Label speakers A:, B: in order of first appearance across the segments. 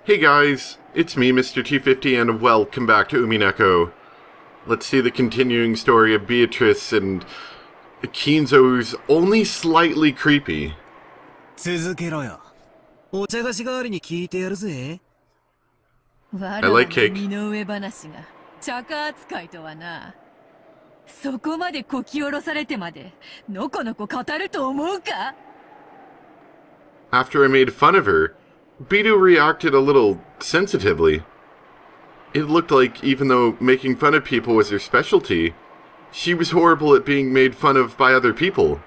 A: Hey guys, it's me, Mr. T50, and welcome back to Umineko. Let's see the continuing story of Beatrice and Kinzo, who's only slightly creepy. I like cake.
B: そこまでこき下ろされてまでのこのこ語ると思うか?
A: After I made fun of her, Bidu reacted a little sensitively. It looked like even though making fun of people was her specialty, she was horrible at being made fun of by other people.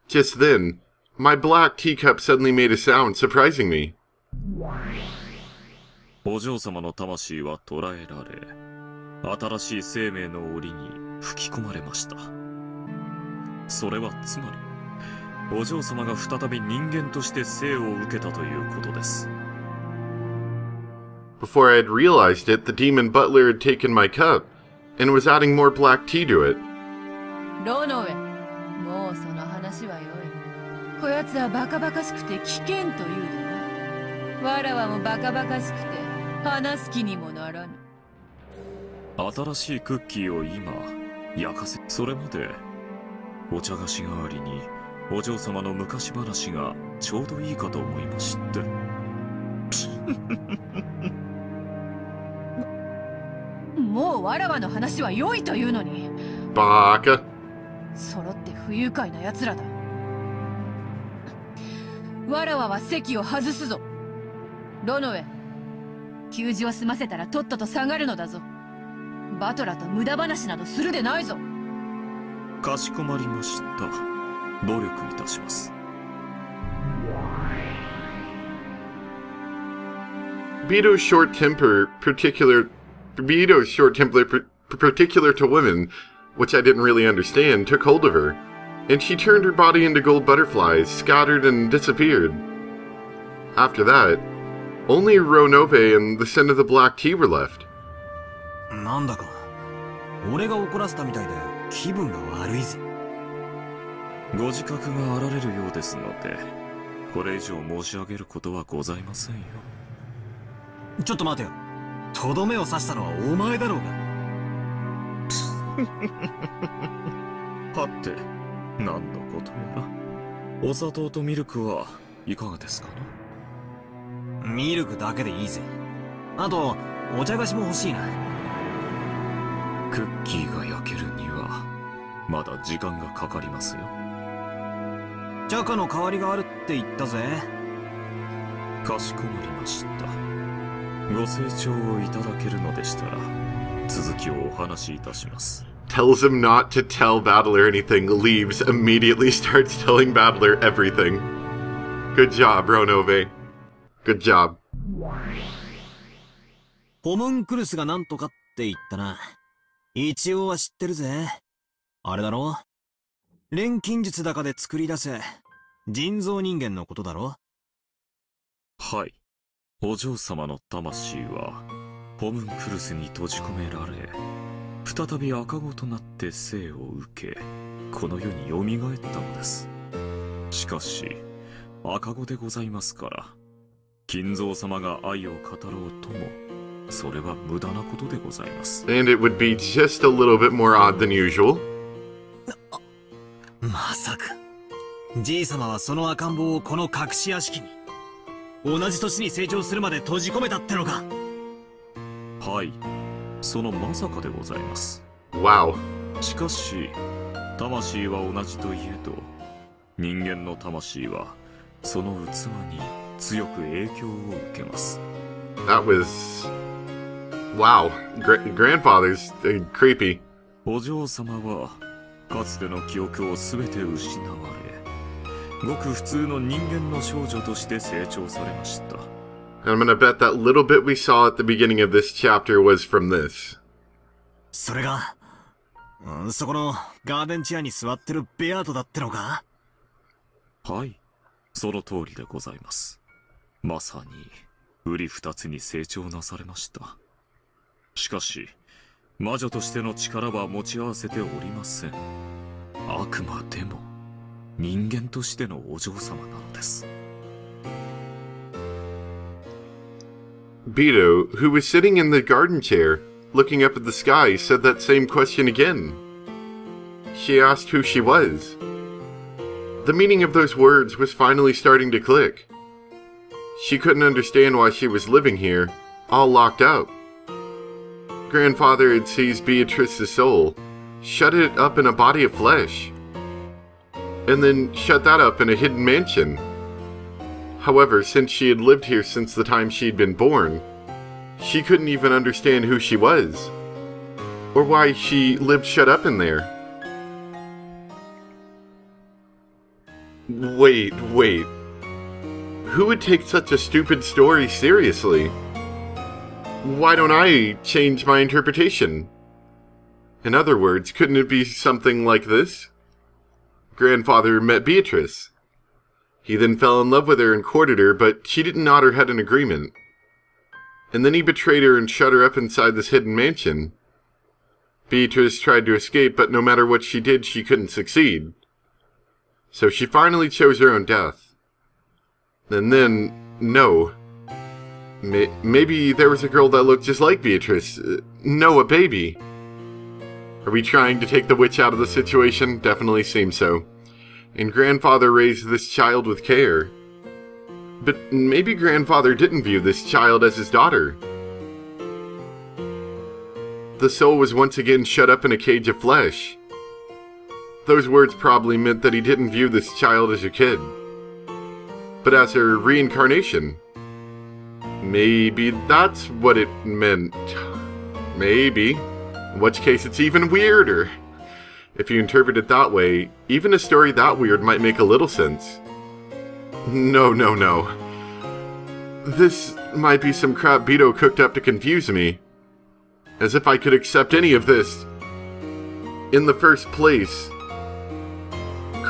A: Just then, my black teacup suddenly made a sound, surprising me.
C: お嬢様の魂は捕らえられ、新しい生命の檻に吹き込まれました。それはつまり、お嬢様が再び人間として生を受けたということです。
A: Before I had realized it, the demon Butler had taken my cup and was adding more black tea to it.
B: Ronove, もうその話はよい。こやつはバカバカしくて危険というでな。わらわもバカバカしくて話す気にもならぬ。
C: 新しいクッキーを今焼かせ、それまでお茶菓子代わりにお嬢様の昔話がちょうどいいかと思いまして。
B: もうわらわの話は良いというのに。
A: バカ。
B: 揃って不愉快な奴らだ。わらわは席を外すぞ。ロノウェ、給仕を済ませたらとっとと下がるのだぞ。バトラと無駄話などするでないぞ。
C: かしこまりました。努力いたします。
A: Beato's short temper, particular to women, which I didn't really understand, took hold of her, and she turned her body into gold butterflies, scattered and disappeared. After that, only Ronove and the scent of the black tea were left.
D: なんだか俺が怒らせたみたいで気分が悪いぜ。
C: ご自覚があられるようですので、これ以上申し上げることはございませんよ。
D: ちょっと待てよ。とどめを刺したのはお前だろうが。
C: はて、何のことやら。お砂糖とミルクはいかがですかな？
D: ミルクだけでいいぜ。あとお茶菓子も欲しいな。
C: クッキーが焼けるにはまだ時間がかかりますよ。
D: チャカの代わりがあるって言ったぜ。
C: かしこまりました。ご清聴をいただけるのでしたら続きをお話しいたします。
A: Tells him not to tell Butler anything, leaves, immediately starts telling Butler everything. Good job, Ronove. Good job.
D: ホムンクルスがなんとかって言ったな。一応は知ってるぜ。あれだろ？錬金術だかで作り出せ人造人間のことだろ？
C: はい。お嬢様の魂はホムンクルスに閉じ込められ、再び赤子となって生を受け、この世に蘇ったのです。しかし赤子でございますから、金蔵様が愛を語ろうともそれは無駄なことでございます。
A: And it would be just a little bit more odd than usual.
D: まさかじい様はその赤ん坊をこの隠し屋敷に同じ年に成長するまで閉じ込めたってのか？
C: はい、そのまさかでございます。
A: Wow.
C: しかし魂は同じといえど、人間の魂はその器に強く影響を受けます。
A: That was... Wow. Grandfather's creepy.
C: お嬢様はかつての記憶を全て失われ、ごく普通の人間の少女として成長されました。
A: I'm gonna bet that little bit we saw at the beginning of this chapter was from this.
D: それが、そこのガーデンチェアに座ってるベアートだってのか？
C: はい、その通りでございます。まさに瓜二つに成長なされました。しかし魔女としての力は持ち合わせておりません。あくまでも人間としてのお嬢様なのです。
A: Beto, who was sitting in the garden chair, looking up at the sky, said that same question again. She asked who she was. The meaning of those words was finally starting to click. She couldn't understand why she was living here, all locked up. Grandfather had seized Beatrice's soul, shut it up in a body of flesh, and then shut that up in a hidden mansion. However, since she had lived here since the time she'd been born, she couldn't even understand who she was, or why she lived shut up in there. Wait. Who would take such a stupid story seriously? Why don't I change my interpretation? In other words, couldn't it be something like this? Grandfather met Beatrice. He then fell in love with her and courted her, but she didn't nod her head in agreement. And then he betrayed her and shut her up inside this hidden mansion. Beatrice tried to escape, but no matter what she did, she couldn't succeed. So she finally chose her own death. And then, no. Maybe there was a girl that looked just like Beatrice. No, a baby. Are we trying to take the witch out of the situation? Definitely seems so. And Grandfather raised this child with care. But maybe Grandfather didn't view this child as his daughter. The soul was once again shut up in a cage of flesh. Those words probably meant that he didn't view this child as a kid, but as her reincarnation. Maybe that's what it meant. Maybe. In which case it's even weirder. If you interpret it that way, even a story that weird might make a little sense. No. This might be some crap Beto cooked up to confuse me. As if I could accept any of this. In the first place.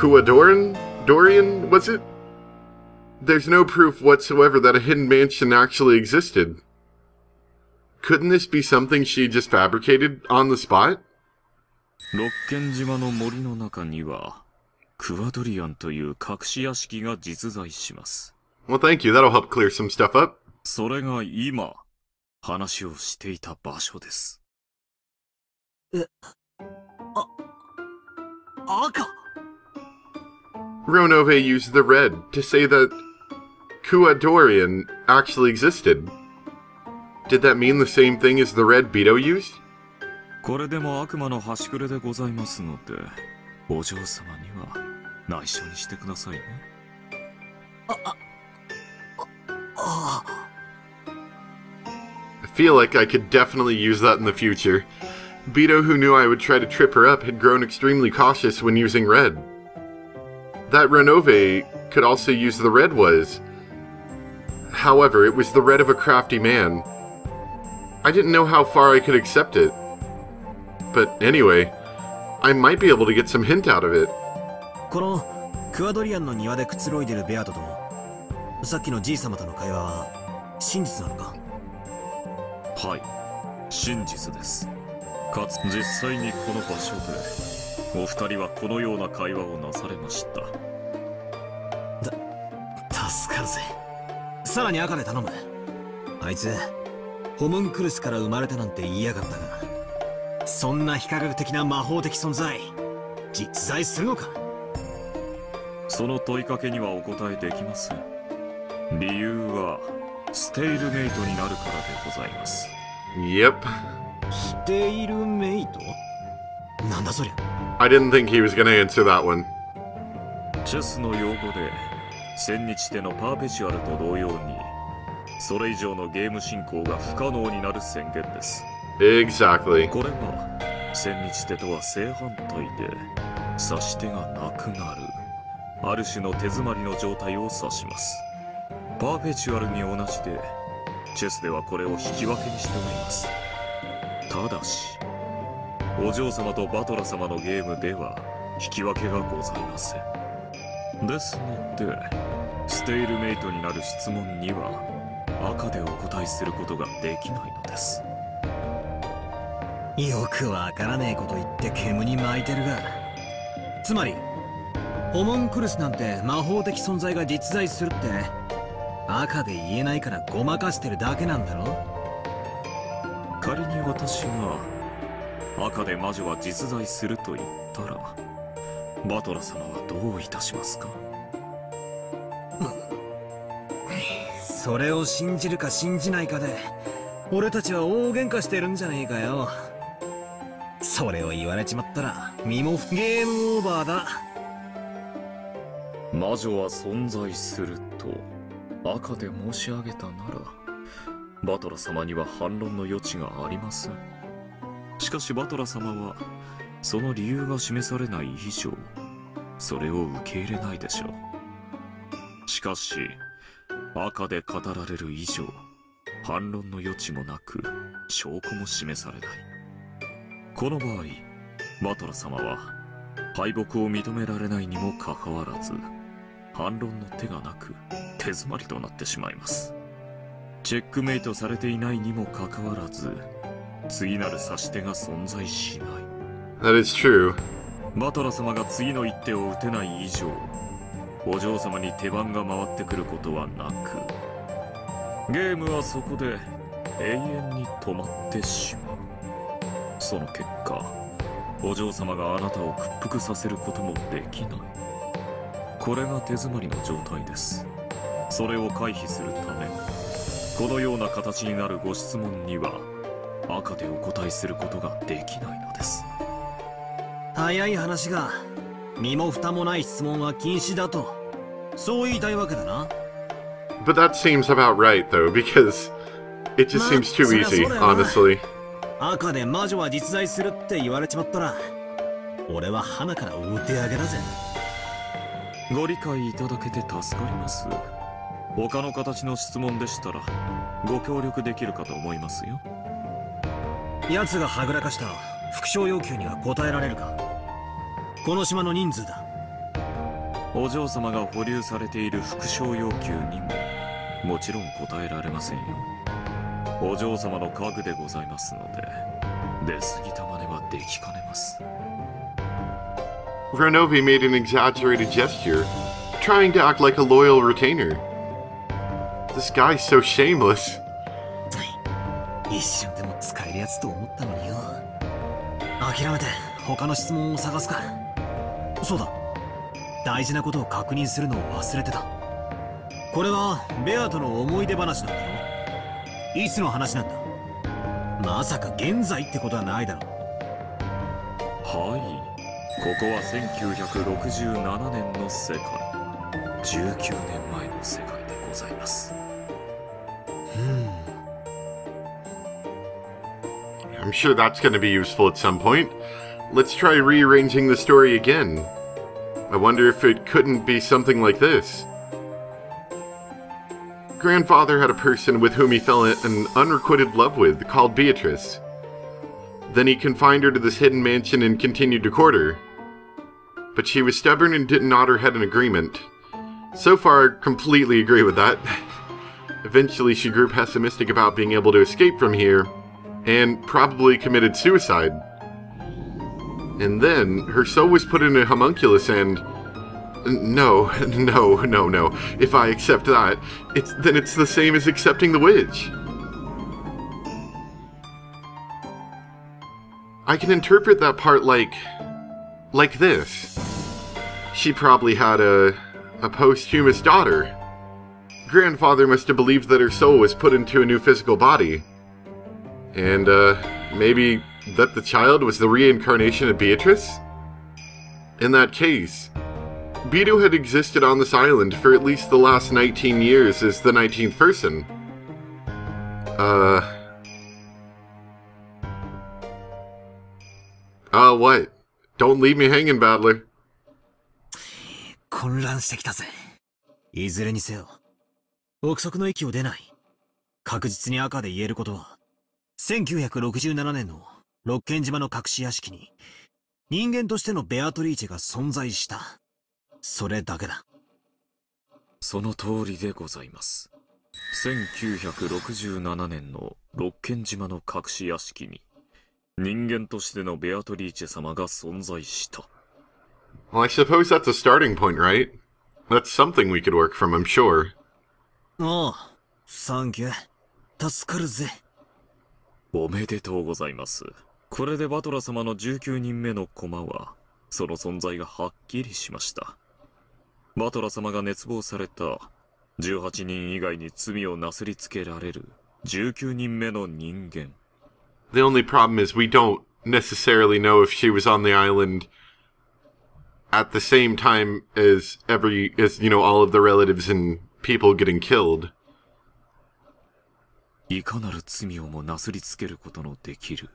A: Dorian, was it? There's no proof whatsoever that a hidden mansion actually existed. Couldn't this be something she just fabricated on the spot?
C: 六軒島の森の中にはクワドリアンという隠し屋敷が実在します。
A: Well, thank you. That'll help clear some stuff up.
C: それが今話をしていた場所です。
D: 赤。
A: Ronove used the red to say that Dorian actually existed. Did that mean the same thing as the red Beto used?
C: これでも悪魔の端くれでございますので、お嬢様には内緒にしてくださいね。
A: I feel like I could definitely use that in the future. Beto, who knew I would try to trip her up, had grown extremely cautious when using red. That Ronove could also use the red was. However, it was the red of a crafty man. I didn't know how far I could accept it. But anyway, I might be able to get some hint out of it.
D: このクワドリアンの庭でくつろいでるベアトとさっきのじい様との会話は真実なのか？
C: はい、真実です。かつ実際にこの場所でお二人はこのような会話をなされました。
D: 助かるぜ。さらに赤で頼む。あいつホムンクルスから生まれたなんて言いやがったが、そんな非科学的な魔法的存在実在するのか？
C: その問いかけにはお答えできません。理由はステイルメイトになるからでございます。
A: Yep.
D: ステイルメイト？なんだそりゃ。
A: I didn't think he was gonna answer that one.
C: チェスの用語で千日手のパーペチュアルと同様にそれ以上のゲーム進行が不可能になる宣言です。
A: Exactly.
C: これは千日手とは正反対で指し手がなくなるある種の手詰まりの状態を指します。パーペチュアルに同じでチェスではこれを引き分けにしております。ただしお嬢様とバトラ様のゲームでは引き分けがございません。ですのでステイルメイトになる質問には赤でお答えすることができないのです。
D: よくわからねえこと言って煙に巻いてるが、つまりホモンクルスなんて魔法的存在が実在するって赤で言えないからごまかしてるだけなんだろ。
C: 仮に私が赤で魔女は実在すると言ったら、バトラ様はどういたしますか？
D: それを信じるか信じないかで俺たちは大喧嘩してるんじゃねえかよ。それを言われちまったら身もゲームオーバーだ。
C: 魔女は存在すると赤で申し上げたなら、バトラ様には反論の余地がありません。しかしバトラ様はその理由が示されない以上、それを受け入れないでしょう。しかし赤で語られる以上、反論の余地もなく証拠も示されない。この場合、バトラ様は敗北を認められないにもかかわらず、反論の手がなく手詰まりとなってしまいます。チェックメイトされていないにもかかわらず、次なる指し手が存在しない。
A: That is true.
C: バトラ様が次の一手を打てない以上、お嬢様に手番が回ってくることはなく、ゲームはそこで永遠に止まってしまう。その結果、お嬢様があなたを屈服させることもできない。これが手詰まりの状態です。それを回避するため、このような形になるご質問には赤でお答えすることができないのです。
D: 早い話が身も蓋もない質問は禁止だと、そう言いたいわけだな。
A: But that seems about right, though, because it just seems too easy, honestly.
D: 赤で魔女は実在するって言われちまったら、俺は花からお手上げだぜ。
C: ご理解いただけて助かります。他の形の質問でしたらご協力できるかと思いますよ。
D: 奴がはぐらかした副賞要求には答えられるか？この島の人数だ。
C: お嬢様が保留されている副賞要求にももちろん答えられませんよ。お嬢様の家具でございますので、出過ぎた真似はできかねます。
A: Ronove made an exaggerated gesture, trying to act like a loyal retainer. This guy's so shameless.
D: 一瞬でも使えるやつと思ったのによ。諦めて他の質問を探すか。そうだ、大事なことを確認するのを忘れてた。これはベアとの思い出話なんだろ？いつの話なんだ？まさか現在ってことはないだろう。
C: はい、ここは1967年の世界、19年前の世界でございます。
A: I'm sure that's going to be useful at some point. Let's try rearranging the story again. I wonder if it couldn't be something like this. Grandfather had a person with whom he fell in unrequited love with, called Beatrice. Then he confined her to this hidden mansion and continued to court her. But she was stubborn and didn't nod her head in agreement. So far, completely agree with that. Eventually, she grew pessimistic about being able to escape from here, and probably committed suicide. And then, her soul was put in a homunculus and... No. If I accept that, then it's the same as accepting the witch. I can interpret that part like this. She probably had a posthumous daughter. Grandfather must have believed that her soul was put into a new physical body. And, maybe that the child was the reincarnation of Beatrice? In that case, Beto had existed on this island for at least the last 19 years as the 19th person. What? Don't leave me hanging, Butler.
D: 混乱してきたぜ。いずれにせよ、憶測の域を出ない。確実に赤で言えることは、1967年の六軒島の隠し屋敷に人間としてのベアトリーチェが存在した。それだけだ。
C: その通りでございます。1967年の六軒島の隠し屋敷に人間としてのベアトリーチェ様が存在した。
A: Well, I suppose that's a starting point, right? That's something we could work from, I'm sure.
D: おう、サンキュー。助かるぜ。
C: おめでとうございます。これでバトラ様の19人目の駒は、その存在がはっきりしました。バトラ様が熱望された18人以外に罪をなすりつけられる19人目の人間。
A: The only problem is we don't necessarily know if she was on the island at the same time as all of the relatives and people getting killed.
C: いかなる罪をもなすりつけることのできる。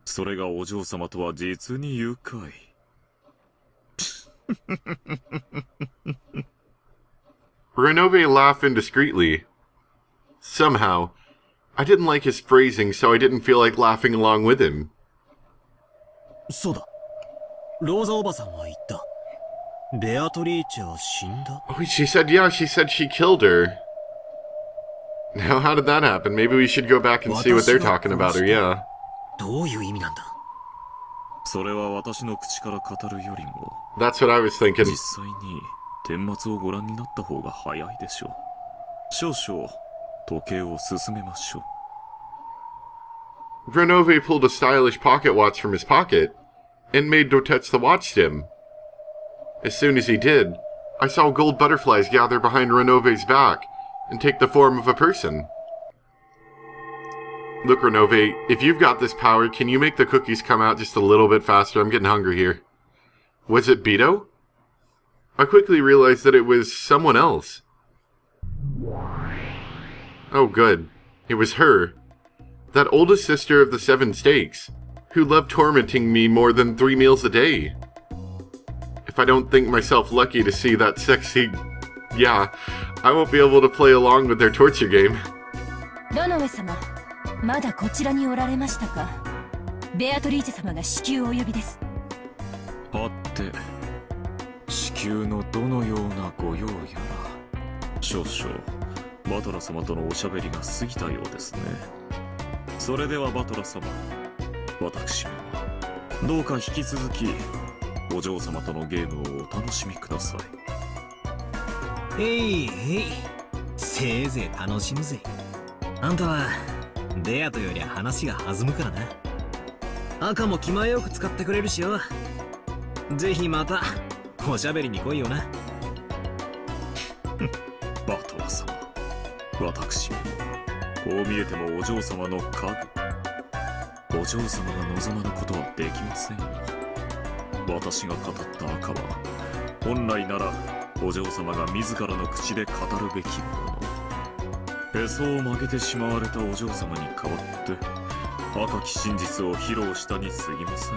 C: それがお嬢様とは実に愉快。
A: Ronove laughed indiscreetly. Somehow, I didn't like his phrasing, so I didn't feel like laughing along with him.
D: そうだ。ローザおばさんは言った。ベアトリーチェは死んだ。
A: Oh, she said she killed her. Now, how did that happen? Maybe we should go back and see what they're talking about her, yeah.
D: どういう意味なんだ？
C: それは私の口から語るよりも、
A: That's what I was thinking.
C: 実際に顛末をご覧になった方が早いでしょう。少々時計を進めましょ
A: う。Ronove pulled a stylish pocket watch from his pocket and made Dotetsu watch him. As soon as he did, I saw gold butterflies gather behind Ronove's back and take the form of a person. Look, Ronove, if you've got this power, can you make the cookies come out just a little bit faster? I'm getting hungry here. Was it Beto? I quickly realized that it was someone else. Oh, good. It was her. That oldest sister of the 7 Stakes, who loved tormenting me more than 3 meals a day. If I don't think myself lucky to see that sexy... Yeah, I won't be able to play along with their torture game.
B: Ronove様、まだこちらにおられましたか。ベアトリーチェ様が至急お呼びです。
C: はて、至急のどのようなご用やら。少々、バトラ様とのおしゃべりが過ぎたようですね。それではバトラ様、私もどうか引き続きお嬢様とのゲームをお楽しみください。
D: せいぜい楽しむぜ。あんたはデアトより話が弾むからな。赤も気前よく使ってくれるしよ。ぜひまたおしゃべりに来いよな。
C: バトラ様、私もこう見えてもお嬢様の家具。お嬢様が望まぬことはできませんよ。私が語った赤は本来ならお嬢様が自らの口で語るべきもの。へそを曲げてしまわれたお嬢様に代わって赤き真実を披露したに過ぎませ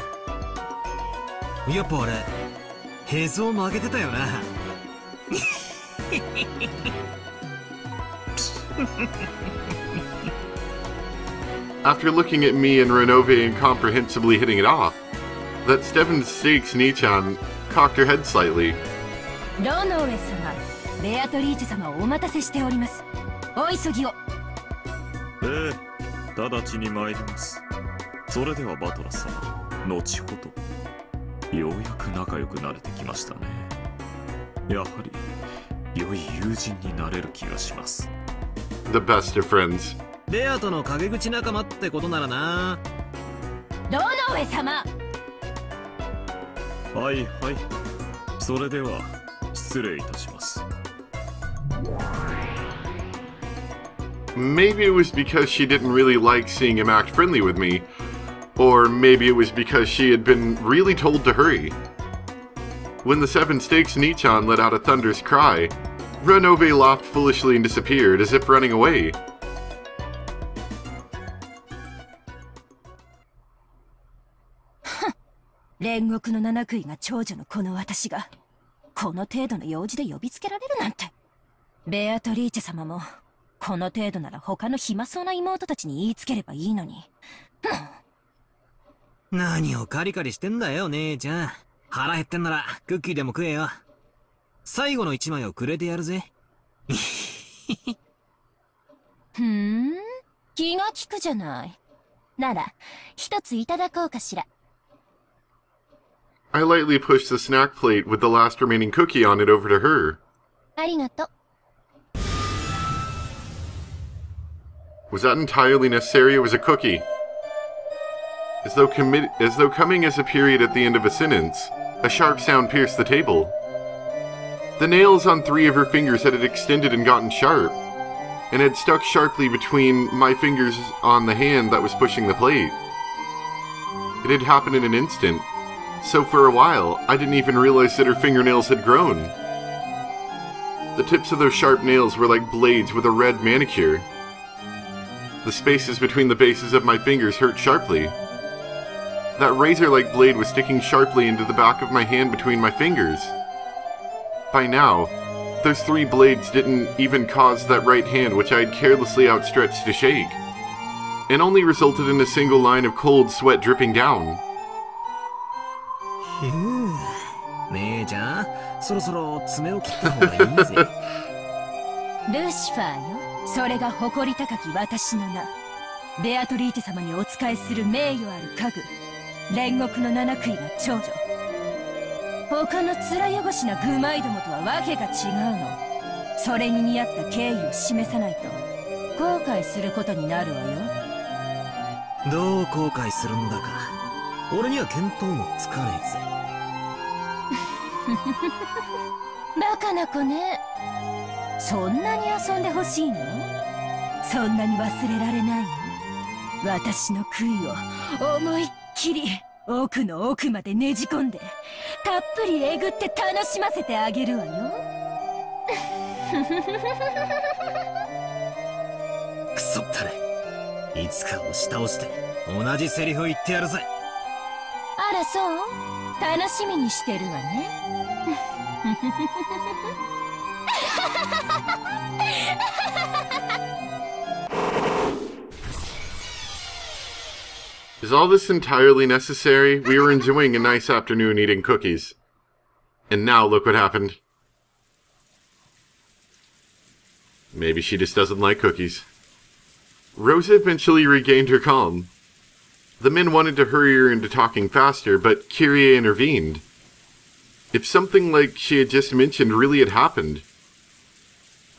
C: ん。
D: やっぱ俺へそを曲げてたよな。
A: After looking at me and Ronove incomprehensibly hitting it off, that 7 Stakes Nichan cocked her head slightly.
B: ロノウェ様、ベアトリーチェ様をお待たせしております。お急ぎを。
C: ええ、直ちに参ります。それではバトラ様、後ほど。ようやく仲良くなれてきましたね。やはり良い友人になれる気がします。
A: The best of friends.
D: ベアとの陰口仲間ってことならな。
B: ロノウェ様。
C: はいはい。それでは失礼いたします。
A: Maybe it was because she didn't really like seeing him act friendly with me, or maybe it was because she had been really told to hurry. When the 7 Stakes Nichan let out a thunderous cry, Ronove laughed foolishly and disappeared, as if running away.
B: 煉獄の七杭が長女のこの私がこの程度の用事で呼びつけられるなんて。ベアトリーチェ様もこの程度なら他の暇そうな妹たちに言いつければいいのに。
D: 何をカリカリしてんだよ姉ちゃん。腹減ってんならクッキーでも食えよ。最後の1枚をくれてやるぜ。
B: 気が利くじゃない。なら一ついただこうかしら。
A: I lightly pushed the snack plate with the last remaining cookie on it over to her.
B: ありがとう。
A: Was that entirely necessary? It was a cookie. As though coming as a period at the end of a sentence, a sharp sound pierced the table. The nails on 3 of her fingers had extended and gotten sharp, and had stuck sharply between my fingers on the hand that was pushing the plate. It had happened in an instant, so for a while, I didn't even realize that her fingernails had grown. The tips of those sharp nails were like blades with a red manicure. The spaces between the bases of my fingers hurt sharply. That razor-like blade was sticking sharply into the back of my hand between my fingers. By now, those 3 blades didn't even cause that right hand which I had carelessly outstretched to shake, and only resulted in a single line of cold sweat dripping down.
D: 姉ちゃん、そろそろ爪を切った方がいいぜ。
B: ルシファーよ、それが誇り高き私の名。ベアトリーチェ様にお仕えする名誉ある家具、煉獄の七悔いの長女。他の面汚しな愚昧どもとはわけが違うの。それに見合った敬意を示さないと後悔することになるわよ。
D: どう後悔するんだか。俺には見当もつかねえぜ。
B: バカな子ね。そんなに遊んでほしいの？そんなに忘れられないの？私の悔いを思いっきり奥の奥までねじ込んでたっぷりえぐって楽しませてあげるわよ。
D: くそったれ。いつか押し倒して同じセリフを言ってやるぜ。
B: あらそう？楽しみにしてるわね。
A: Is all this entirely necessary? We were enjoying a nice afternoon eating cookies. And now look what happened. Maybe she just doesn't like cookies. Rosa eventually regained her calm. The men wanted to hurry her into talking faster, but Kyrie intervened. If something like she had just mentioned really had happened,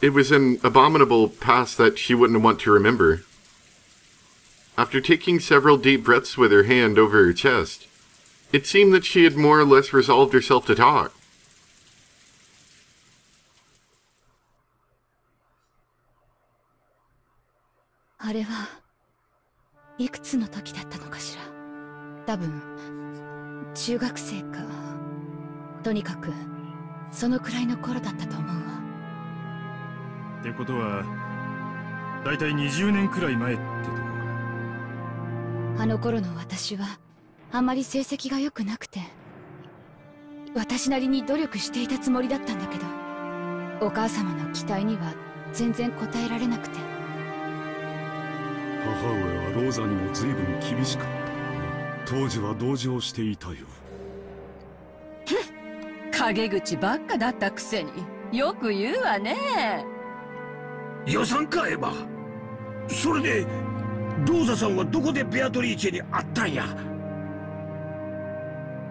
A: it was an abominable past that she wouldn't want to remember. After taking several deep breaths with her hand over her chest, it seemed that she had more or less resolved herself to talk.
B: あれはいくつの時だったのかしら。多分中学生か。とにかくそのくらいの頃だったと思うわ。
E: ってことはだいたい20年くらい前ってとこか。
B: あの頃の私はあまり成績が良くなくて、私なりに努力していたつもりだったんだけど、お母様の期待には全然応えられなくて。
E: 母上はローザにも随分厳しかった。当時は同情していたよ。
B: 陰口ばっかだったくせによく言うわね。
F: 予算かエヴァ。それでローザさんはどこでベアトリーチェに会ったんや。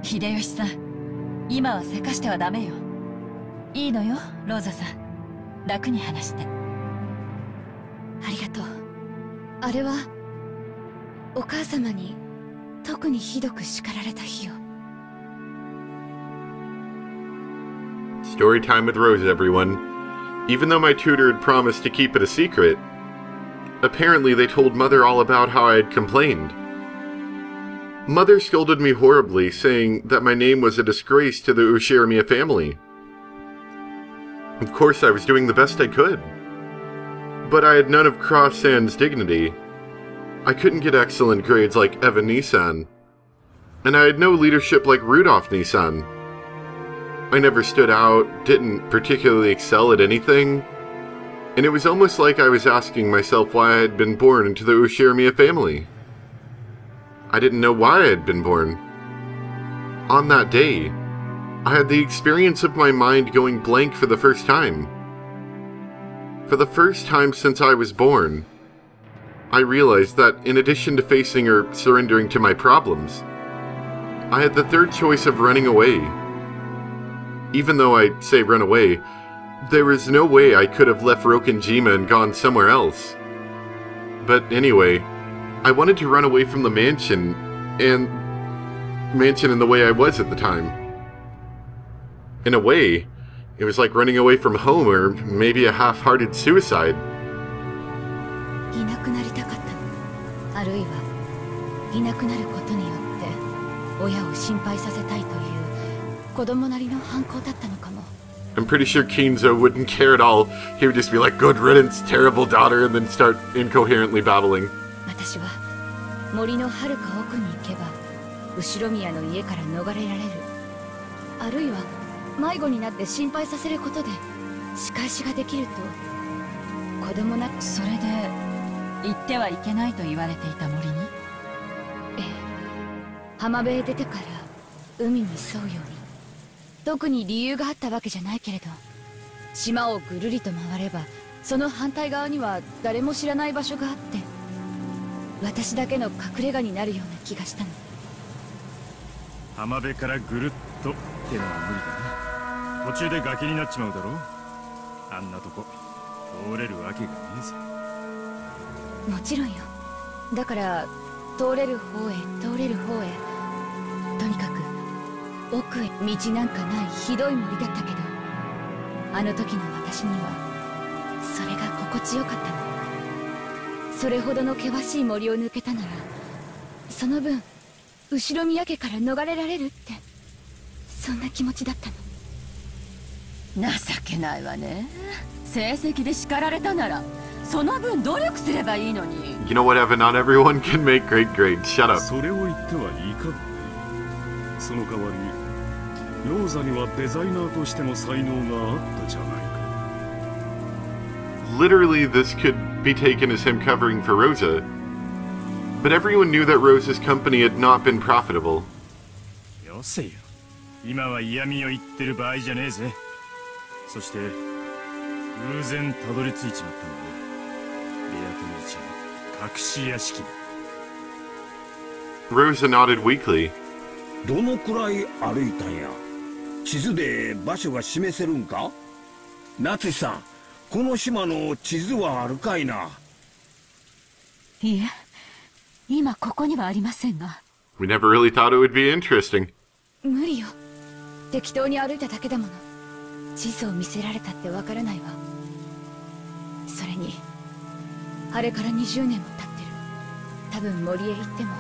B: 秀吉さん、今はせかしてはダメよ。いいのよ、ローザさん。楽に話して。ありがとう。あれはお母様に特にひどく叱られた日よ。
A: Story time with Rosa, everyone. Even though my tutor had promised to keep it a secret, apparently they told Mother all about how I had complained. Mother scolded me horribly, saying that my name was a disgrace to the Ushirimiya family. Of course, I was doing the best I could. But I had none of Cross-Sand's dignity. I couldn't get excellent grades like Eva Nissan. And I had no leadership like Rudolph Nissan. I never stood out, didn't particularly excel at anything, and it was almost like I was asking myself why I had been born into the Ushirimiya family. I didn't know why I had been born. On that day, I had the experience of my mind going blank for the first time. For the first time since I was born, I realized that in addition to facing or surrendering to my problems, I had the third choice of running away. Even though I say run away, there was no way I could have left Rokenjima and gone somewhere else. But anyway, I wanted to run away from the mansion in the way I was at the time. In a way, it was like running away from home, or maybe a half-hearted suicide.
B: いなくなりたかったの。あるいはいなくなることによって親を心配させたいという子供なりの反抗だったのかも。
A: I'm pretty sure Kinzo wouldn't care at all. He would just be like, good riddance, terrible daughter, and then start incoherently babbling.
B: 私は森の遥か奥に行けば後ろ宮の家から逃れられる。あるいは迷子になって心配させることで仕返しができると子供な。それで行ってはいけないと言われていた森に。ええ、浜辺へ出てから海に沿うように。特に理由があったわけじゃないけれど、島をぐるりと回ればその反対側には誰も知らない場所があって、私だけの隠れ家になるような気がしたの。
E: 浜辺からぐるっとってのは無理だな。途中で崖になっちまうだろ。あんなとこ通れるわけがねえぜ。
B: もちろんよ。だから通れる方へ通れる方へ、とにかく奥へ。道なんかないひどい森だったけど、あの時の私にはそれが心地よかったの。それほどの険しい森を抜けたなら、その分後宮家から逃れられるって、そんな気持ちだったの。情けないわね。成績で叱られたならその分努力すればいいのに。
A: You know what, Evan? Not everyone can make great grades. Shut up.
E: それを言ってはいいかもね。その代わりローザにはデザイナーとしての才能があったじゃないか。
A: Literally, this could be taken as him covering for Rosa. But everyone knew that Rosa's company had not been profitable.
E: よせよ。今は嫌味を言ってる場合じゃねえぜ。そして偶然たどり着いちまったんだな。ベアトリーチェの隠し屋敷。
A: Rosa nodded weakly.
F: どのくらい歩いたんや。地図で場所が示せるんか。夏井さん、この島の地図はあるかいな。
B: いえ、今ここにはありませんが。
A: We never really thought it would be interesting.
B: 無理よ。適当に歩いただけだもの。地図を見せられたってわからないわ。それにあれから20年も経ってる。多分森へ行っても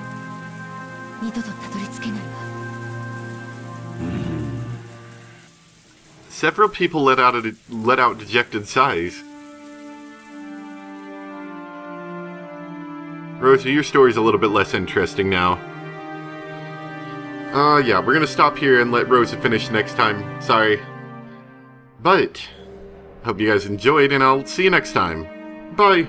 B: 二度とたどり着けないわ。
A: Several people let out dejected sighs. Rosa, your story's a little bit less interesting now. Yeah, we're gonna stop here and let Rosa finish next time. Sorry. But, hope you guys enjoyed, and I'll see you next time. Bye!